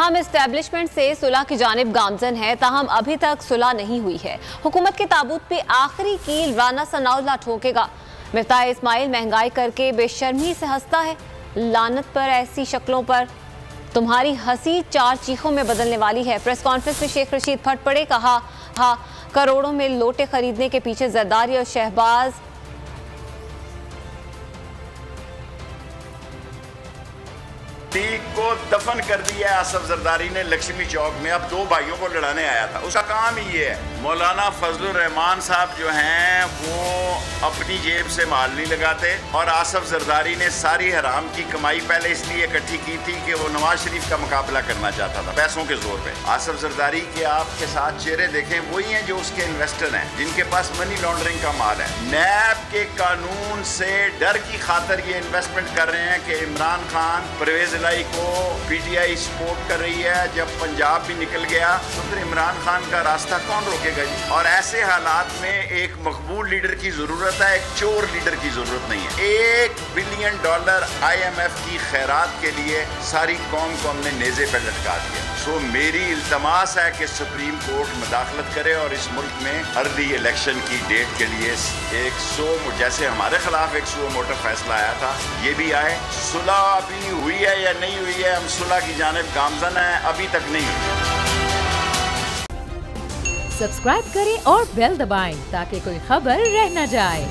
हम इस्टेब्लिशमेंट से सुलह की जानिब गामजन है, ताहम अभी तक सुलह नहीं हुई है। हुकूमत के ताबूत पे आखिरी कील राना सनाउल्लाह ठोकेगा। मिफ्ताह इस्माइल महंगाई करके बेशर्मी से हंसता है। लानत पर ऐसी शक्लों पर तुम्हारी हंसी चार चीखों में बदलने वाली है। प्रेस कॉन्फ्रेंस में शेख रशीद फट पड़े, कहा करोड़ों में लोटे खरीदने के पीछे जरदारी और शहबाज को दफन कर दिया आसफ जरदारी ने लक्ष्मी चौक में। अब दो भाइयों को लड़ाने आया था, उसका काम ही ये है। मौलाना फजलुर रहमान साहब जो हैं वो अपनी जेब से माल नहीं लगाते, और आसफ जरदारी ने सारी हराम की कमाई पहले इसलिए इकट्ठी की थी कि वो नवाज शरीफ का मुकाबला करना चाहता था पैसों के जोर पे। आसफ जरदारी के आपके साथ चेहरे देखें, वही हैं जो उसके इन्वेस्टर हैं, जिनके पास मनी लॉन्ड्रिंग का माल है। नैब के कानून से डर की खातर ये इन्वेस्टमेंट कर रहे हैं कि इमरान खान, परवेज इलाही को पीटीआई सपोर्ट कर रही है। जब पंजाब भी निकल गया तो फिर इमरान खान का रास्ता कौन रोकेगा जी? और ऐसे हालात में एक मकबूल लीडर की जरूरत है, एक चोर लीडर की जरूरत नहीं है। $1 बिलियन IMF की खैरात के लिए सारी कौम को हमने नेज़े पे लटका दिया। सो मेरी इल्तमास है कि सुप्रीम कोर्ट मुदाखलत करे और इस मुल्क में अर्ली इलेक्शन की डेट के लिए जैसे हमारे खिलाफ एक सो मोटा फैसला आया था, ये भी आए। सुलह अभी हुई है या नहीं हुई है, हम सुलह की जानिब गामजन है, अभी तक नहीं हुई। सब्सक्राइब करें और बेल दबाएं ताकि कोई खबर रह न जाए।